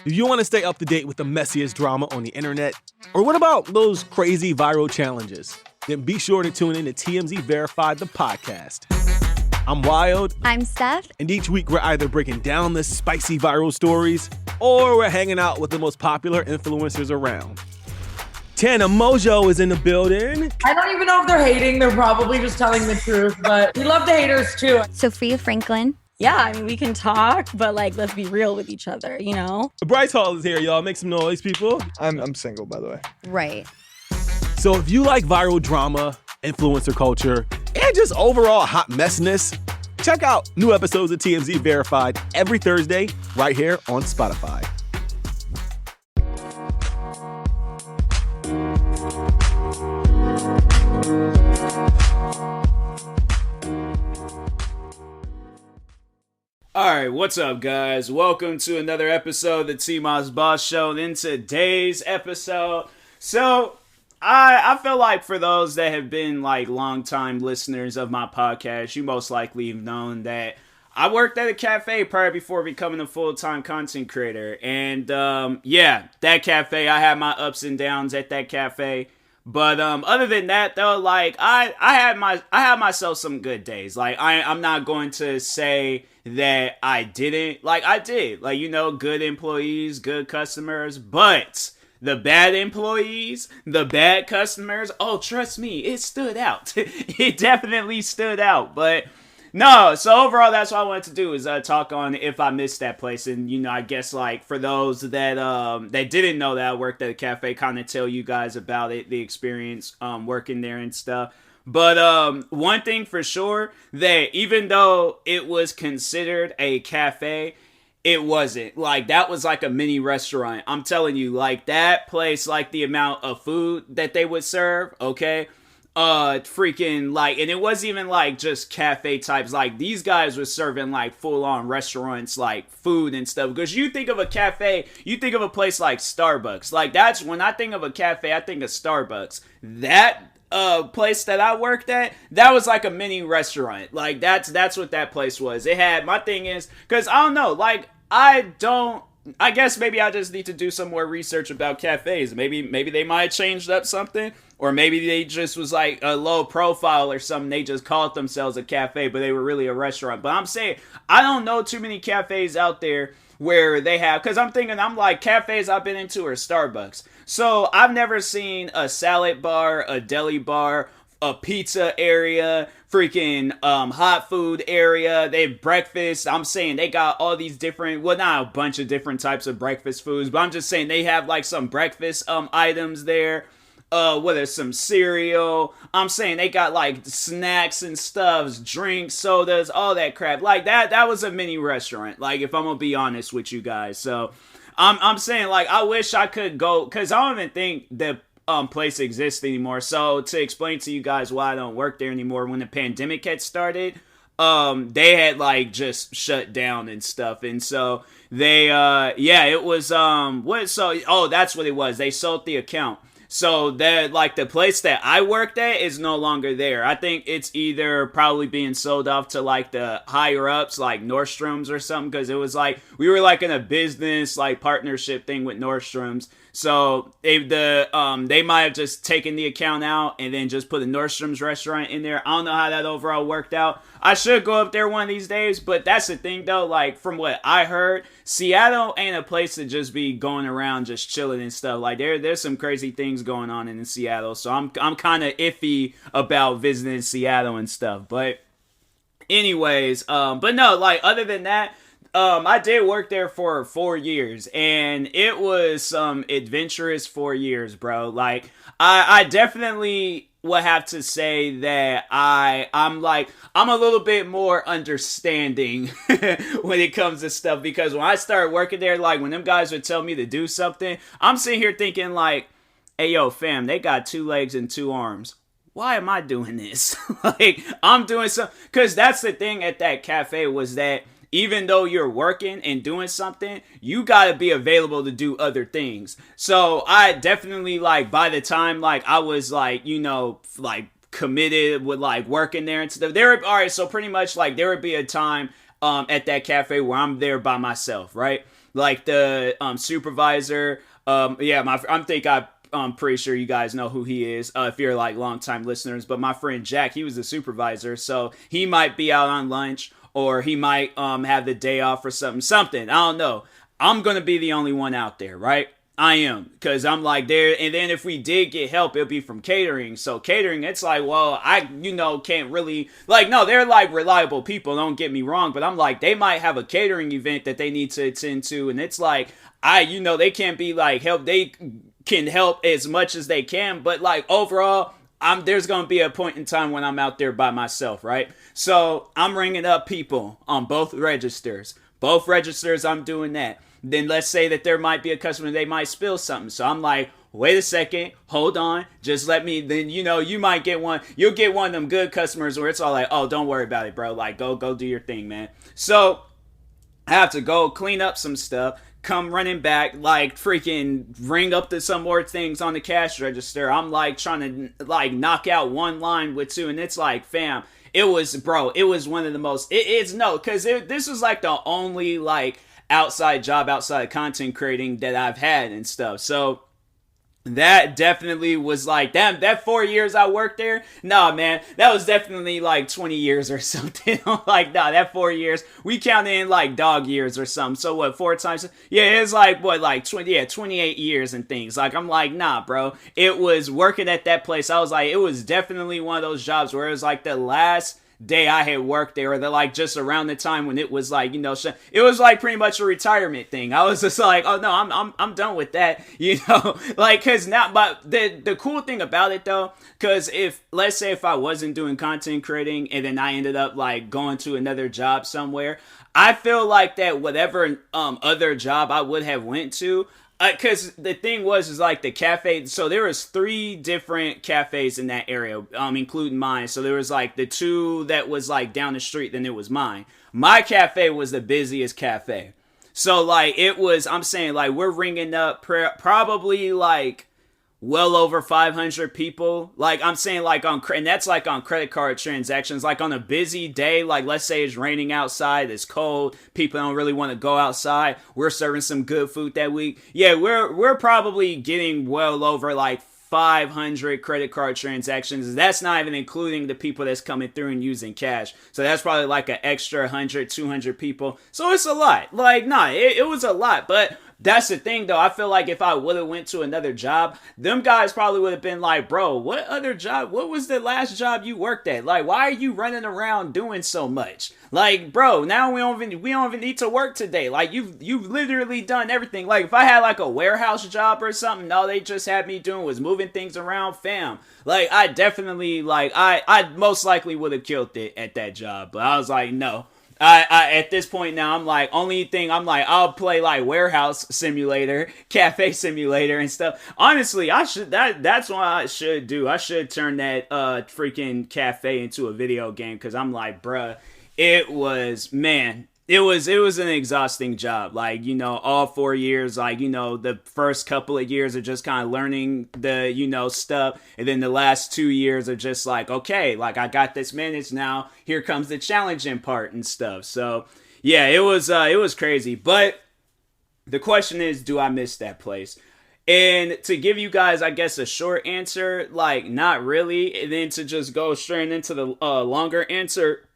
Do you want to stay up to date with the messiest drama on the internet? Or what about those crazy viral challenges? Then be sure to tune in to TMZ Verified, the podcast. I'm Wild. I'm Steph. And each week we're either breaking down the spicy viral stories or we're hanging out with the most popular influencers around. Tana Mojo is in the building. I don't even know if they're hating. They're probably just telling the truth, but we love the haters too. Sophia Franklin. Yeah, I mean, we can talk, but let's be real with each other, you know? Bryce Hall is here, y'all. Make some noise, people. I'm single, by the way. Right. So if you like viral drama, influencer culture, and just overall hot messiness, check out new episodes of TMZ Verified every Thursday right here on Spotify. Alright, what's up guys? Welcome to another episode of the TMossBoss Show. And in today's episode, I feel like for those that have been long-time listeners of my podcast, you most likely have known that I worked at a cafe prior before becoming a full-time content creator. And that cafe, I had my ups and downs at that cafe. But other than that, though, I had myself some good days. I'm not going to say that I didn't. I did. Good employees, good customers. But the bad employees, the bad customers, oh, trust me, it stood out. It definitely stood out. But no, so overall, that's what I wanted to do is talk on if I missed that place. And, I guess, for those that didn't know that I worked at a cafe, kind of tell you guys about it, the experience working there and stuff. But one thing for sure, that even though it was considered a cafe, it wasn't. That was like a mini restaurant. I'm telling you, that place, the amount of food that they would serve, okay? And it wasn't even just cafe types. These guys were serving full on restaurants, food and stuff. Because you think of a cafe, you think of a place like Starbucks. That's when I think of a cafe, I think of Starbucks. That place that I worked at, that was like a mini restaurant. That's what that place was. It had, my thing is, because I don't know, I guess maybe I just need to do some more research about cafes. Maybe they might have changed up something, or maybe they just was a low profile or something. They just called themselves a cafe, but they were really a restaurant. But I'm saying, I don't know too many cafes out there where they have, because I'm thinking, cafes I've been into are Starbucks. So I've never seen a salad bar, a deli bar, a pizza area, freaking hot food area. They have breakfast. I'm saying they got all these different, well, not a bunch of different types of breakfast foods, but I'm just saying they have some breakfast items there. Whether it's some cereal, I'm saying they got snacks and stuffs, drinks, sodas, all that crap. That was a mini restaurant. If I'm gonna be honest with you guys. So I'm saying I wish I could go, because I don't even think the place exists anymore. So to explain to you guys why I don't work there anymore, when the pandemic had started, they had just shut down and stuff. And so they it was that's what it was. They sold the account. So that the place that I worked at is no longer there. I think it's either probably being sold off to the higher ups, Nordstrom's or something, because it was we were in a business partnership thing with Nordstrom's. So they might have just taken the account out and then just put a Nordstrom's restaurant in there. I don't know how that overall worked out. I should go up there one of these days, but that's the thing though, from what I heard, Seattle ain't a place to just be going around just chilling and stuff. There's some crazy things going on in Seattle, so I'm kind of iffy about visiting Seattle and stuff. But anyways, but no, other than that, I did work there for 4 years, and it was some adventurous 4 years, bro. I definitely would have to say that I'm a little bit more understanding when it comes to stuff, because when I started working there, when them guys would tell me to do something, I'm sitting here thinking hey, yo, fam, they got 2 legs and 2 arms. Why am I doing this? I'm doing something, because that's the thing at that cafe, was that even though you're working and doing something, you gotta be available to do other things. So I definitely, by the time, I was, committed with, working there and stuff, so pretty much, there would be a time, at that cafe where I'm there by myself, right? like the supervisor. I'm pretty sure you guys know who he is if you're like longtime listeners. But my friend Jack, he was the supervisor, so he might be out on lunch or he might have the day off or something. I don't know. I'm gonna be the only one out there, right? I am, because I'm like there, and then if we did get help, it'll be from catering. So catering, it's like, well, I can't really, like, no, they're like reliable people, don't get me wrong, but I'm like, they might have a catering event that they need to attend to, and it's like, they can't be like help, they can help as much as they can, but like overall, there's gonna be a point in time when I'm out there by myself, right? So I'm ringing up people on both registers. I'm doing that. Then let's say that there might be a customer, they might spill something. So I'm like, wait a second, hold on, just let me, then, you might get one, you'll get one of them good customers where it's all like, oh, don't worry about it, bro. Like, go do your thing, man. So I have to go clean up some stuff, come running back, like freaking ring up to some more things on the cash register. I'm like trying to like knock out one line with two, and it's like, fam, it was one of the most, because this was like the only like outside job outside of content creating that I've had and stuff. So that definitely was like that 4 years I worked there. Nah, man, that was definitely like 20 years or something. Like, nah, that 4 years, we counted in like dog years or something. So what, 4 times? Yeah, it's like what, like 28 years and things. Like, I'm like, nah, bro. It was working at that place. I was like, it was definitely one of those jobs where it was like the last day I had worked there, or like just around the time when it was like, it was like pretty much a retirement thing. I was just like, oh no, I'm done with that, like, cause now, but the cool thing about it though, cause let's say if I wasn't doing content creating and then I ended up like going to another job somewhere, I feel like that whatever other job I would have went to, because the thing is like the cafe, so there was 3 different cafes in that area, including mine. So there was like the 2 that was like down the street, then it was mine. My cafe was the busiest cafe. So like I'm saying like we're ringing up probably like well over 500 people. Like I'm saying like and that's like on credit card transactions, like on a busy day, like let's say it's raining outside, it's cold, people don't really want to go outside, we're serving some good food that week. Yeah, we're probably getting well over like 500 credit card transactions. That's not even including the people that's coming through and using cash. So that's probably like an extra 100, 200 people. So it's a lot. Like, nah, it was a lot. But that's the thing, though. I feel like if I would have went to another job, them guys probably would have been like, bro, what other job? What was the last job you worked at? Like, why are you running around doing so much? Like, bro, now we don't even need to work today. Like, you've literally done everything. Like, if I had like a warehouse job or something, all they just had me doing was moving things around, fam. Like, I definitely, like, I most likely would have killed it at that job. But I was like, no. I at this point now, I'm like, only thing I'm like, I'll play like warehouse simulator, cafe simulator and stuff. Honestly, that's what I should do. I should turn that freaking cafe into a video game, because I'm like, bruh, it was an exhausting job. Like, all 4 years, like, the first couple of years are just kind of learning the, stuff. And then the last 2 years are just like, okay, like I got this managed now. Here comes the challenging part and stuff. So yeah, it was crazy. But the question is, do I miss that place? And to give you guys, I guess, a short answer, like, not really. And then to just go straight into the longer answer,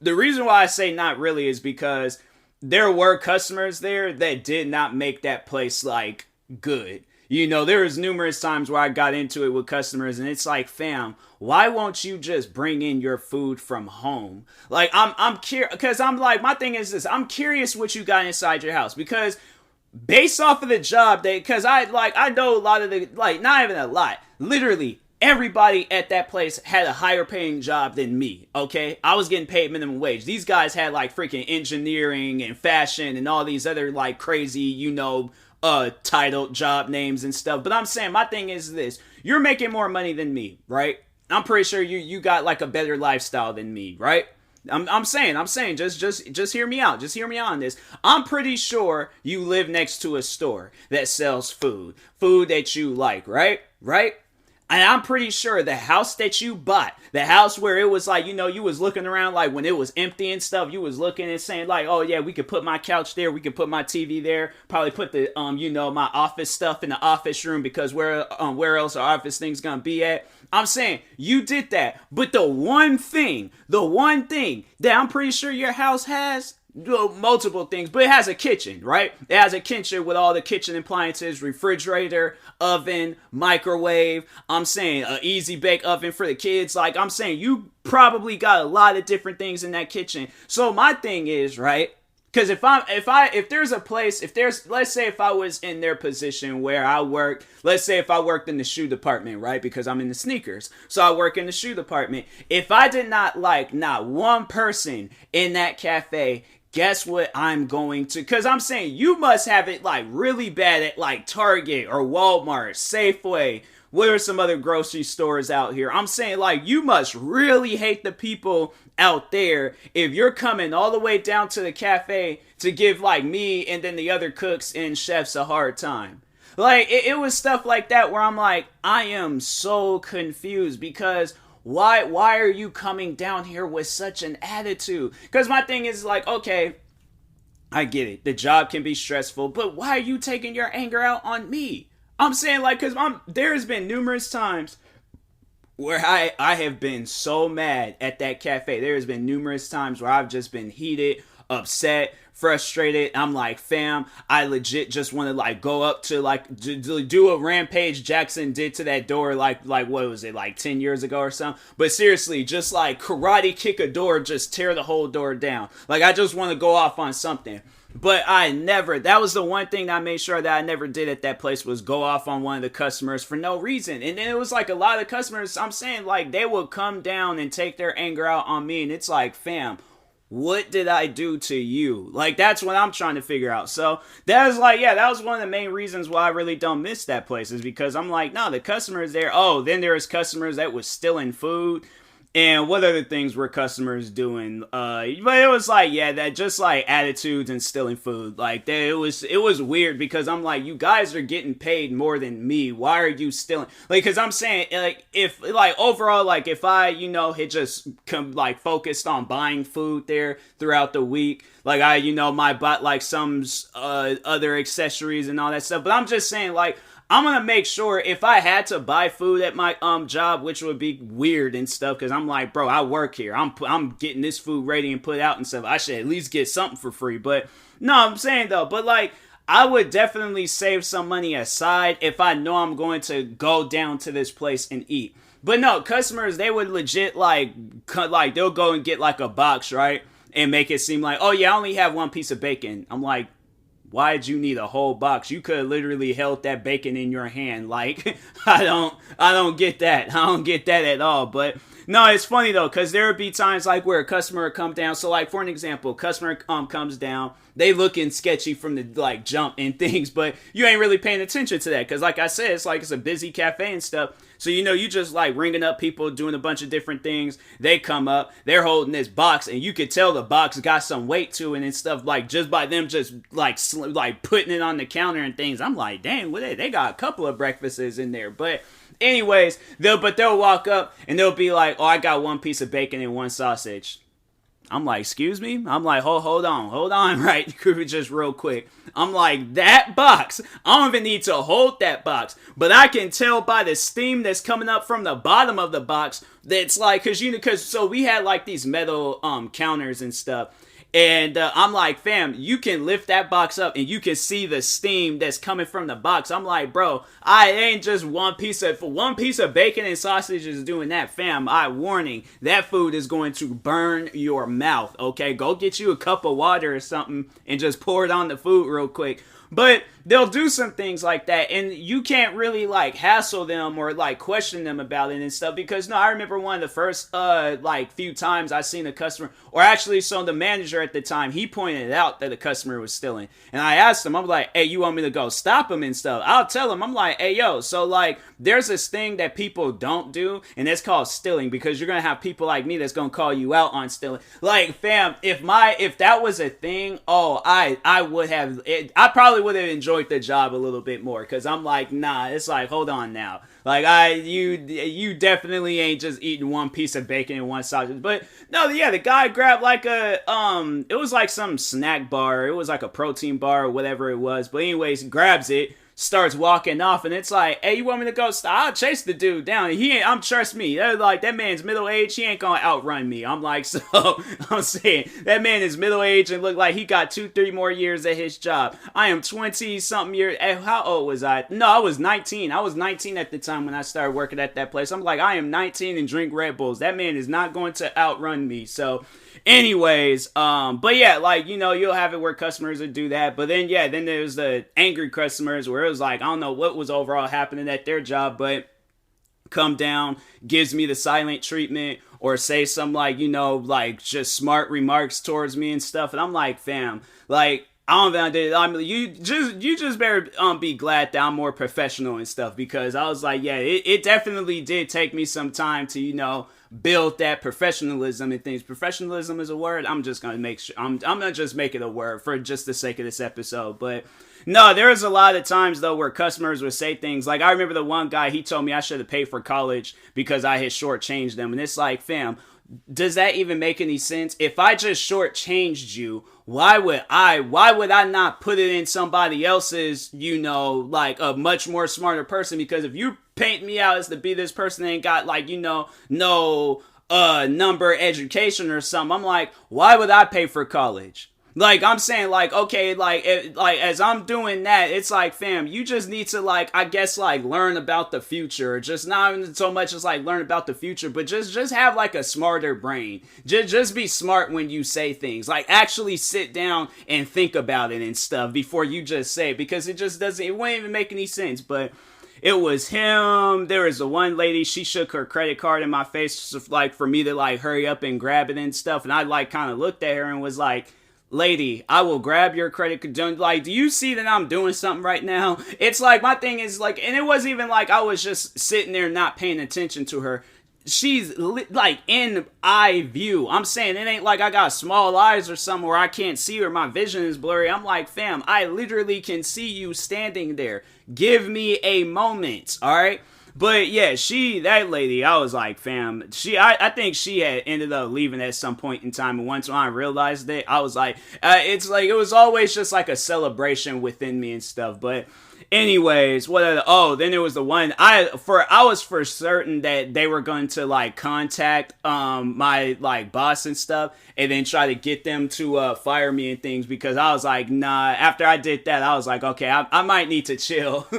the reason why I say not really is because there were customers there that did not make that place, like, good. There was numerous times where I got into it with customers, and it's like, fam, why won't you just bring in your food from home? Like, I'm curious, because I'm like, my thing is this, I'm curious what you got inside your house, because based off of the job, because I know a lot of the, like, not even a lot, literally, everybody at that place had a higher paying job than me, okay? I was getting paid minimum wage. These guys had like freaking engineering and fashion and all these other like crazy, titled job names and stuff. But I'm saying, my thing is this, you're making more money than me, right? I'm pretty sure you got like a better lifestyle than me, right? I'm saying, just hear me out. Just hear me out on this. I'm pretty sure you live next to a store that sells food that you like, right? And I'm pretty sure the house that you bought, the house where it was like, you know, you was looking around like when it was empty and stuff, you was looking and saying like, oh yeah, we could put my couch there, we could put my TV there, probably put the, you know, my office stuff in the office room because where else are office things gonna be at? I'm saying you did that, but the one thing that I'm pretty sure your house has, multiple things, but it has a kitchen, right? It has a kitchen with all the kitchen appliances, refrigerator, oven, microwave. I'm saying an easy bake oven for the kids. Like I'm saying, you probably got a lot of different things in that kitchen. So my thing is, right? Because if there's a place, let's say if I was in their position where I worked, let's say if I worked in the shoe department, right? Because I'm in the sneakers. So I work in the shoe department. If I did not like not one person in that cafe, guess what I'm going to, because I'm saying you must have it like really bad at like Target or Walmart, Safeway. What are some other grocery stores out here? I'm saying like you must really hate the people out there if you're coming all the way down to the cafe to give like me and then the other cooks and chefs a hard time. Like it was stuff like that where I'm like, I am so confused because why are you coming down here with such an attitude? Because my thing is like, okay, I get it. The job can be stressful, but why are you taking your anger out on me? I'm saying like, because there's been numerous times where I have been so mad at that cafe. There's been numerous times where I've just been heated, upset, frustrated. I'm like, fam, I legit just want to like go up to like do a rampage Jackson did to that door like what was it, like 10 years ago or something. But seriously, just like karate kick a door, just tear the whole door down. Like I just want to go off on something. But that was the one thing that I made sure that I never did at that place was go off on one of the customers for no reason. And then it was like a lot of customers, I'm saying like they would come down and take their anger out on me. And it's like, fam, what did I do to you? Like, that's what I'm trying to figure out. So that was like, yeah, that was one of the main reasons why I really don't miss that place is because I'm like, no, the customers there. Oh, then there was customers that was stealing food. And what other things were customers doing? But it was like, yeah, that just like attitudes and stealing food. Like it was weird because I'm like, you guys are getting paid more than me. Why are you stealing? Like, cause I'm saying like, if like overall, like if I, you know, had just like focused on buying food there throughout the week, like I, you know, might buy like some other accessories and all that stuff. But I'm just saying like, I'm going to make sure if I had to buy food at my job, which would be weird and stuff, because I'm like, bro, I work here. I'm getting this food ready and put out and stuff. I should at least get something for free. But no, I'm saying though, but like, I would definitely save some money aside if I know I'm going to go down to this place and eat. But no, customers, they would legit like they'll go and get like a box, right? And make it seem like, oh yeah, I only have one piece of bacon. I'm like, why'd you need a whole box? You could have literally held that bacon in your hand. Like, I don't get that. I don't get that at all. But no, it's funny though, because there would be times like where a customer would come down. So like, for an example, customer comes down. They looking sketchy from the like jump and things, but you ain't really paying attention to that. Because like I said, it's a busy cafe and stuff. So, you know, you just like ringing up people, doing a bunch of different things. They come up, they're holding this box, and you could tell the box got some weight to it and stuff, like just by them just like putting it on the counter and things. I'm like, dang, they got a couple of breakfasts in there. But anyways, they'll walk up and they'll be like, oh, I got one piece of bacon and one sausage. I'm like, excuse me? I'm like, hold on, right? Just real quick. I'm like, that box, I don't even need to hold that box, but I can tell by the steam that's coming up from the bottom of the box that's like, so we had like these metal counters and stuff. And I'm like, fam, you can lift that box up and you can see the steam that's coming from the box. I'm like, bro, I ain't just one piece of bacon and sausage is doing that, fam. Warning, that food is going to burn your mouth, okay? Go get you a cup of water or something and just pour it on the food real quick. But they'll do some things like that, and you can't really like hassle them or like question them about it and stuff, because no, I remember one of the first like few times I seen a customer, or actually so the manager at the time, he pointed out that the customer was stealing, and I asked him, I'm like, hey, you want me to go stop him and stuff? I'll tell him, I'm like, hey yo, so like there's this thing that people don't do, and it's called stealing, because you're gonna have people like me that's gonna call you out on stealing. Like, fam, if that was a thing, oh, I probably would have enjoyed enjoyed the job a little bit more, because I'm like, nah, it's like, hold on now. Like, you definitely ain't just eating one piece of bacon and one sausage. But no, yeah, the guy grabbed like it was like some snack bar. It was like a protein bar or whatever it was. But anyways, grabs it, starts walking off, and it's like, hey, you want me to go? I'll chase the dude down. Trust me. They're like, that man's middle aged. He ain't gonna outrun me. I'm like, so I'm saying that man is middle aged and look like he got 2-3 more years at his job. I am 20 something years. How old was I? No, I was 19. I was 19 at the time when I started working at that place. I'm like, I am 19 and drink Red Bulls. That man is not going to outrun me. So anyways, but yeah, like, you know, you'll have it where customers would do that, but then there's the angry customers where it was like, I don't know what was overall happening at their job, but come down, gives me the silent treatment, or say some, like, you know, like, just smart remarks towards me and stuff, and I'm like, fam, like, I don't know, you just better be glad that I'm more professional and stuff, because I was like, yeah, it definitely did take me some time to, you know, build that professionalism and things. Professionalism is a word. I'm just gonna make sure I'm gonna just make it a word for just the sake of this episode. But no, there was a lot of times though where customers would say things like, I remember the one guy, he told me I should have paid for college because I had shortchanged them, and it's like, fam, does that even make any sense? If I just shortchanged you, why would I not put it in somebody else's, you know, like a much more smarter person? Because if you paint me out as to be this person that ain't got, like, you know, no number education or something, I'm like, why would I pay for college? Like, I'm saying, like, okay, like, as I'm doing that, it's like, fam, you just need to, like, I guess, like, learn about the future. Just not even so much as, like, learn about the future, but just have, like, a smarter brain. Just be smart when you say things. Like, actually sit down and think about it and stuff before you just say it, because it just doesn't, it won't even make any sense. But it was him. There was the one lady, she shook her credit card in my face, just, like, for me to, like, hurry up and grab it and stuff, and I, like, kind of looked at her and was like, lady, I will grab your credit card. Like, do you see that I'm doing something right now? It's like, my thing is, like, and it wasn't even like I was just sitting there not paying attention to her. She's like in eye view. I'm saying it ain't like I got small eyes or something where I can't see or my vision is blurry. I'm like, fam, I literally can see you standing there. Give me a moment, all right? But yeah, that lady, I was like, fam, I think she had ended up leaving at some point in time. And once when I realized it, I was like, it's like, it was always just like a celebration within me and stuff. But anyways, then there was the one, I was for certain that they were going to, like, contact, my, like, boss and stuff, and then try to get them to, fire me and things, because I was like, nah, after I did that, I was like, okay, I might need to chill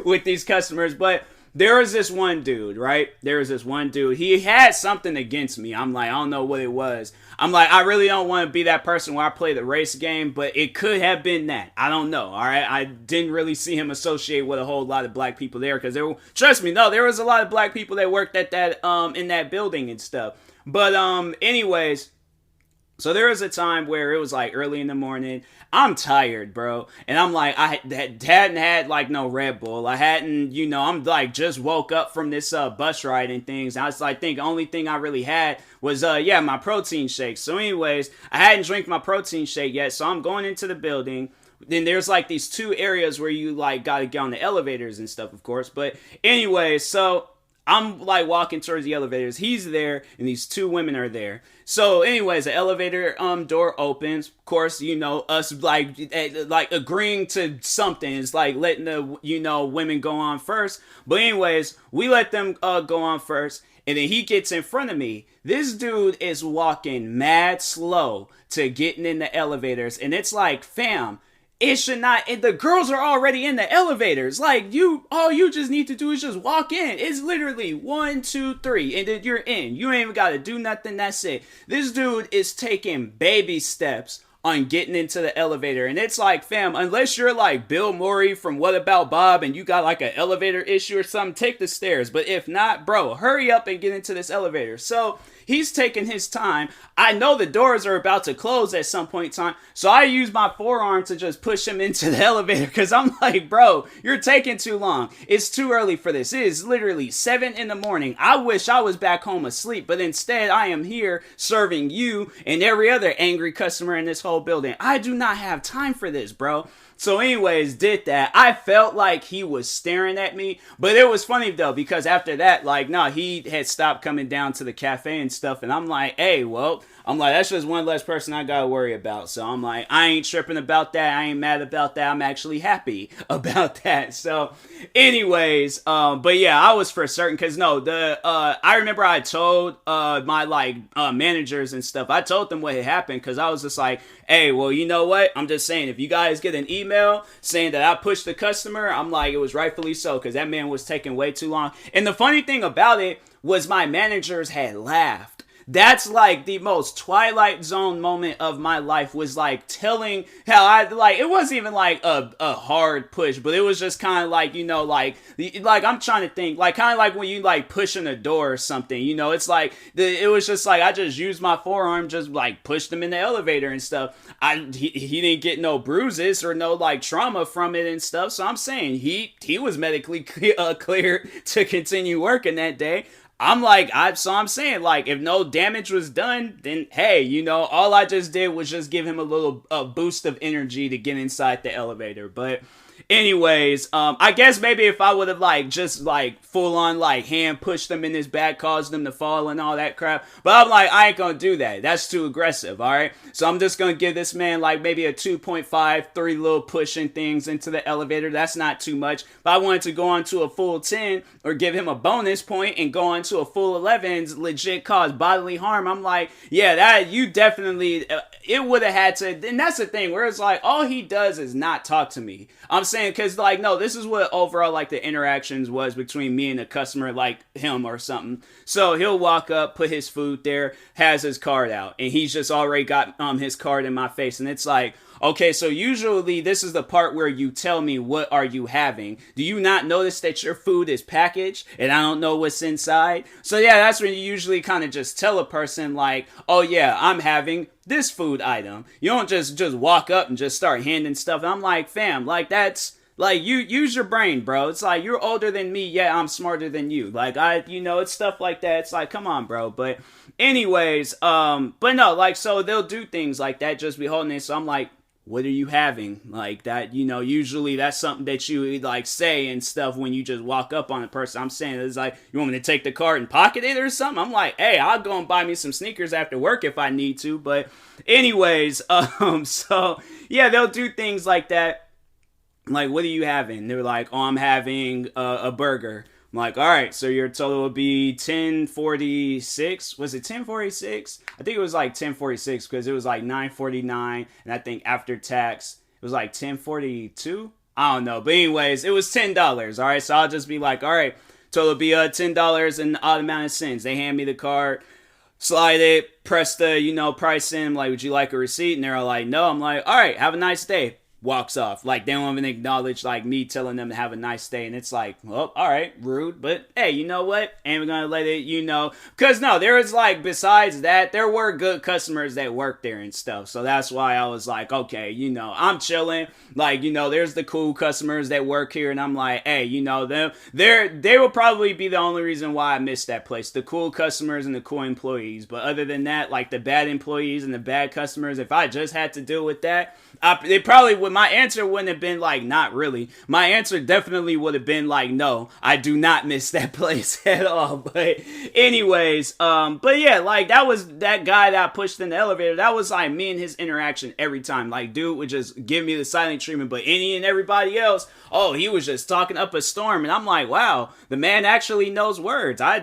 with these customers. But there was this one dude, right? He had something against me. I'm like, I don't know what it was. I'm like, I really don't want to be that person where I play the race game, but it could have been that. I don't know, all right? I didn't really see him associate with a whole lot of black people there, because trust me, no, there was a lot of black people that worked at that, in that building and stuff. But, anyways, so there was a time where it was like early in the morning. I'm tired, bro. And I'm like, I hadn't had like no Red Bull. I hadn't, you know, I'm like just woke up from this bus ride and things. And I was like, the only thing I really had was, my protein shake. So anyways, I hadn't drank my protein shake yet. So I'm going into the building. Then there's like these two areas where you like got to get on the elevators and stuff, of course. But anyway, so I'm like walking towards the elevators. He's there, and these two women are there. So, anyways, the elevator door opens. Of course, you know, us like agreeing to something. It's like letting the, you know, women go on first. But anyways, we let them go on first, and then he gets in front of me. This dude is walking mad slow to getting in the elevators, and it's like, fam, it should not, the girls are already in the elevators. Like, all you just need to do is just walk in. It's literally 1, 2, 3, and then you're in. You ain't even got to do nothing. That's it. This dude is taking baby steps on getting into the elevator. And it's like, fam, unless you're like Bill Murray from What About Bob and you got like an elevator issue or something, take the stairs. But if not, bro, hurry up and get into this elevator. So he's taking his time. I know the doors are about to close at some point in time, so I use my forearm to just push him into the elevator, because I'm like, bro, you're taking too long. It's too early for this. It is literally 7 in the morning. I wish I was back home asleep, but instead I am here serving you and every other angry customer in this whole building. I do not have time for this, bro. So anyways, did that. I felt like he was staring at me, but it was funny though, because after that, like, no, he had stopped coming down to the cafe and stuff, and I'm like, hey, well, I'm like, that's just one less person I gotta worry about. So I'm like, I ain't tripping about that. I ain't mad about that. I'm actually happy about that. So anyways, but yeah, I was for certain, because no, I remember I told my like managers and stuff, I told them what had happened, because I was just like, hey, well, you know what, I'm just saying, if you guys get an email saying that I pushed the customer, I'm like, it was rightfully so, because that man was taking way too long. And the funny thing about it was my managers had laughed. That's like the most Twilight Zone moment of my life, was like telling how I, like, it wasn't even like a hard push, but it was just kind of like, you know, like I'm trying to think, like kind of like when you like pushing a door or something, you know, it's like, it was just like, I just used my forearm, just like pushed him in the elevator and stuff. He didn't get no bruises or no like trauma from it and stuff. So I'm saying he was medically cleared to continue working that day. I'm saying, like, if no damage was done, then hey, you know, all I just did was just give him a little boost of energy to get inside the elevator. But anyways, I guess maybe if I would have like just like full on like hand pushed them in his back, caused them to fall and all that crap, but I'm like, I ain't gonna do that. That's too aggressive. All right, so I'm just gonna give this man like maybe a 2.5, 3 little pushing things into the elevator. That's not too much. If I wanted to go on to a full 10 or give him a bonus point and go on to a full 11, legit cause bodily harm, I'm like, yeah, that you definitely, it would have had to. And that's the thing where it's like, all he does is not talk to me. I'm saying, because like, no, this is what overall like the interactions was between me and the customer, like him or something. So he'll walk up, put his food there, has his card out, and he's just already got his card in my face, and it's like, okay, so usually this is the part where you tell me, what are you having? Do you not notice that your food is packaged and I don't know what's inside? So yeah, that's when you usually kind of just tell a person like, oh yeah, I'm having this food item. You don't just walk up and just start handing stuff. And I'm like, fam, like that's, like, you use your brain, bro. It's like, you're older than me, yeah, I'm smarter than you. Like, it's stuff like that. It's like, come on, bro. But anyways, but no, like, so they'll do things like that, just be holding it. So I'm like, what are you having? Like that, you know, usually that's something that you like say and stuff when you just walk up on a person. I'm saying, it's like, you want me to take the card and pocket it or something? I'm like, hey, I'll go and buy me some sneakers after work if I need to. But anyways, so yeah, they'll do things like that. Like, what are you having? They're like, oh, I'm having a burger. I'm like, all right, so your total would be 1046. Was it 1046? I think it was like 1046 because it was like 949, and I think after tax it was like 1042. I don't know, but anyways, it was $10. All right, so I'll just be like, all right, total would be $10 and the odd amount of cents. They hand me the card, slide it, press the price in. I'm like, would you like a receipt? And they're all like, no. I'm like, all right, have a nice day. Walks off. Like, they don't even acknowledge like me telling them to have a nice day. And it's like, well, all right, rude, but hey, you know what, ain't we gonna let it, because no, there was like, besides that, there were good customers that worked there and stuff. So that's why I was like, okay, I'm chilling. Like, there's the cool customers that work here, and I'm like, hey, they will probably be the only reason why I missed that place, the cool customers and the cool employees. But other than that, like the bad employees and the bad customers, if I just had to deal with that, they probably would. My answer wouldn't have been like, not really. My answer definitely would have been like, no, I do not miss that place at all. But anyways, but yeah, like that was that guy that I pushed in the elevator. That was like me and his interaction every time. Like, dude would just give me the silent treatment, but any and everybody else, oh, he was just talking up a storm. And I'm like, wow, the man actually knows words. I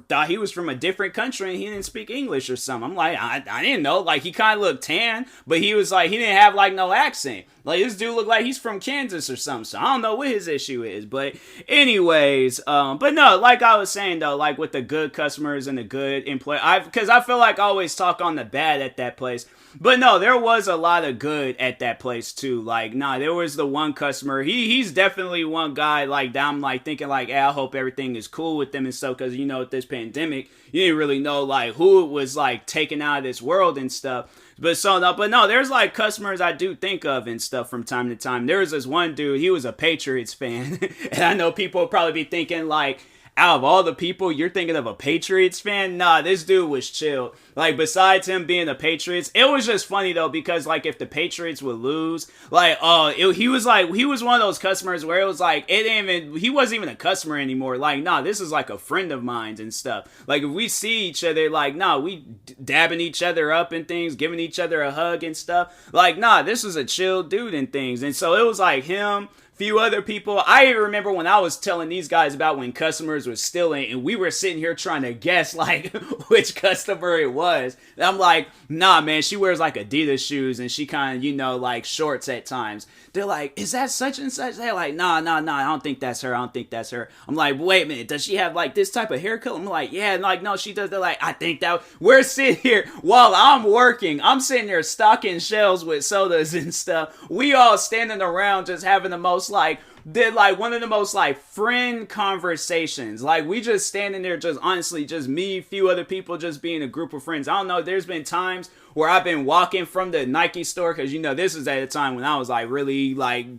thought he was from a different country and he didn't speak English or something. I'm like, I didn't know. Like, he kind of looked tan, but he was like, he didn't have like no accent. Like, this dude looked like he's from Kansas or something. So I don't know what his issue is. But anyways, but no, like I was saying though, like with the good customers and the good employee, because I feel like I always talk on the bad at that place. But no, there was a lot of good at that place too. Like, nah, there was the one customer. He's definitely one guy like that I'm like thinking like, hey, I hope everything is cool with them and stuff. Because with this pandemic, you didn't really know like who it was like taken out of this world and stuff. But no, there's like customers I do think of and stuff from time to time. There was this one dude, he was a Patriots fan. And I know people will probably be thinking like, out of all the people, you're thinking of a Patriots fan? Nah, this dude was chill. Like, besides him being the Patriots, it was just funny though, because like if the Patriots would lose, like, he was one of those customers where it was like, he wasn't even a customer anymore. Like, nah, this is like a friend of mine and stuff. Like, if we see each other, like, nah, we dabbing each other up and things, giving each other a hug and stuff. Like, nah, this was a chill dude and things. And so it was like him, few other people. I even remember when I was telling these guys about when customers were stealing, and we were sitting here trying to guess like which customer it was. And I'm like, nah, man, she wears like Adidas shoes and she kind of, like shorts at times. They're like, is that such and such? They're like, nah, I don't think that's her. I'm like, wait a minute, does she have like this type of haircut? I'm like, yeah, and like, no, she does. They're like, I think that. We're sitting here while I'm working. I'm sitting there stocking shelves with sodas and stuff. We all standing around just having the most one of the most friend conversations. Like, we just standing there, just honestly, just me, few other people, just being a group of friends. I don't know, there's been times where I've been walking from the Nike store, because this is at a time when I was really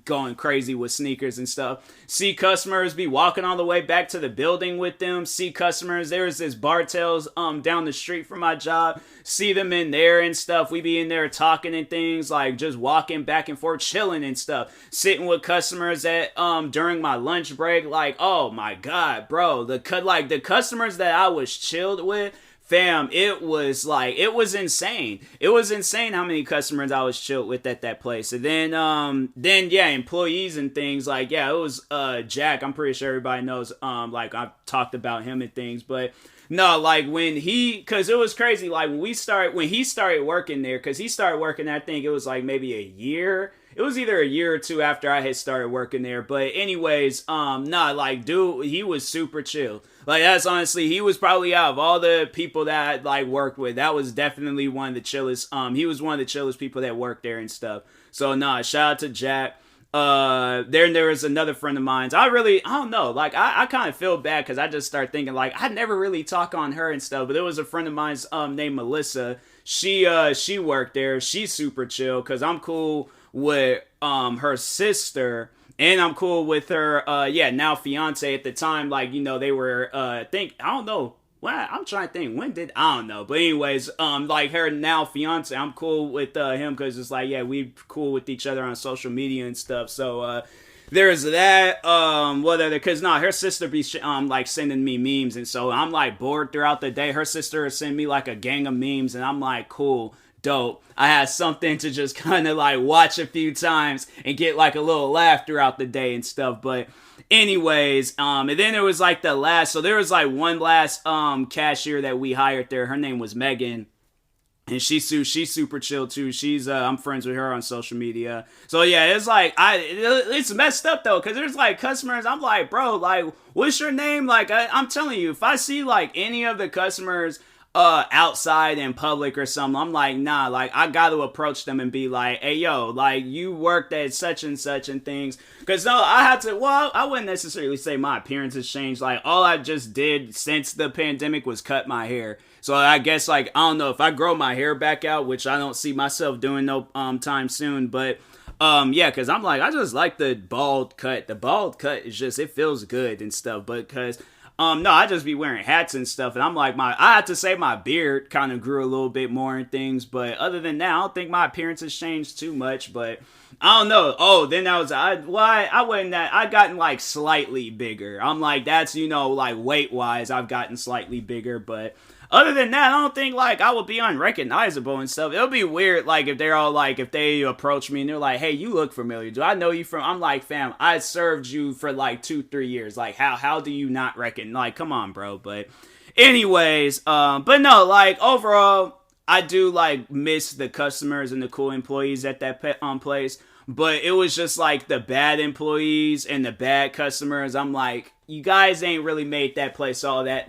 going crazy with sneakers and stuff. See customers, be walking all the way back to the building with them. See customers, there's this Bartels down the street from my job. See them in there and stuff. We be in there talking and things, like just walking back and forth, chilling and stuff. Sitting with customers at during my lunch break. Like, oh my god, bro, the customers that I was chilled with, fam, it was insane. It was insane how many customers I was chilled with at that place. And then yeah, employees and things, like, yeah, it was Jack. I'm pretty sure everybody knows, I've talked about him and things, but no, like cause it was crazy, like when he started working there, cause he started working, I think it was like maybe a year. It was either a year or two after I had started working there. But anyways, dude, he was super chill. Like, that's honestly, he was probably, out of all the people that I worked with, that was definitely one of the chillest. He was one of the chillest people that worked there and stuff. So shout out to Jack. There was another friend of mine. I don't know. Like, I kind of feel bad because I just start thinking, like, I never really talk on her and stuff. But there was a friend of mine's named Melissa. She worked there. She's super chill because I'm cool with her sister, and I'm cool with her now fiance. At the time, they were I don't know. Well, I'm trying to think, I don't know. But anyways, her now fiance, I'm cool with him because it's like, yeah, we cool with each other on social media and stuff. So there's that. What other? Because her sister be sending me memes, and so I'm bored throughout the day. Her sister send me a gang of memes, and I'm like, cool, dope. I had something to just kind of watch a few times and get a little laugh throughout the day and stuff. But anyways, and then there was there was one last cashier that we hired there. Her name was Megan. And she's super chill too. She's I'm friends with her on social media. So yeah, it's it's messed up though, because there's customers. I'm like, bro, what's your name? I'm telling you, if I see any of the customers outside in public or something, I'm like, nah, I got to approach them and be like, hey, yo, you worked at such and such and things. Because I wouldn't necessarily say my appearance has changed. All I just did since the pandemic was cut my hair. So I guess, I don't know, if I grow my hair back out, which I don't see myself doing no time soon, but yeah, because I'm I just like the bald cut. The bald cut is just, it feels good and stuff, but because no, I just be wearing hats and stuff, and I'm I have to say my beard kind of grew a little bit more and things, but other than that, I don't think my appearance has changed too much, but I don't know. Oh, then I gotten slightly bigger. I'm that's, weight-wise, I've gotten slightly bigger, but other than that, I don't think I would be unrecognizable and stuff. It'll be weird if they're all if they approach me and they're like, hey, you look familiar. Do I know you from? I'm fam, I served you for 2-3 years. How do you not reckon? Come on, bro. But anyways, but no, overall, I do miss the customers and the cool employees at that place. But it was just the bad employees and the bad customers. I'm you guys ain't really made that place all that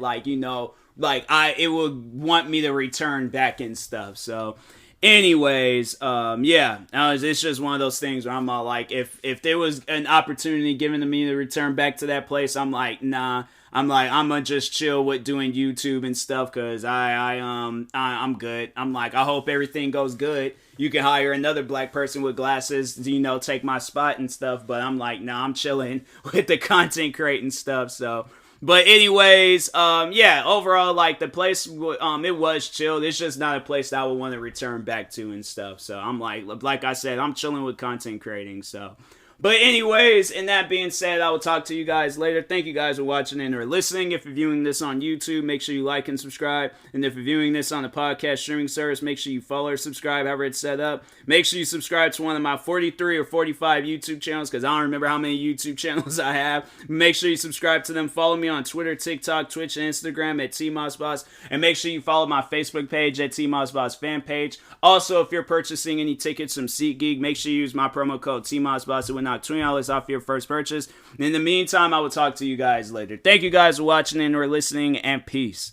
it would want me to return back and stuff. So anyways, yeah, it's just one of those things where I'm all if there was an opportunity given to me to return back to that place, I'm nah. I'm gonna just chill with doing YouTube and stuff, cause I'm good. I'm I hope everything goes good. You can hire another black person with glasses to, take my spot and stuff, but I'm nah, I'm chilling with the content creating stuff. So, But anyways, yeah, overall, like, the place, it was chill. It's just not a place that I would want to return back to and stuff. So I'm like I said, I'm chilling with content creating, so. But anyways, and that being said, I will talk to you guys later. Thank you guys for watching and or listening. If you're viewing this on YouTube, make sure you like and subscribe. And if you're viewing this on a podcast streaming service, make sure you follow or subscribe, however it's set up. Make sure you subscribe to one of my 43 or 45 YouTube channels, because I don't remember how many YouTube channels I have. Make sure you subscribe to them. Follow me on Twitter, TikTok, Twitch, and Instagram at TMossBoss. And make sure you follow my Facebook page at TMossBoss fan page. Also, if you're purchasing any tickets from SeatGeek, make sure you use my promo code TMossBoss. It will knock $20 off your first purchase. In the meantime, I will talk to you guys later. Thank you guys for watching and or listening, and peace.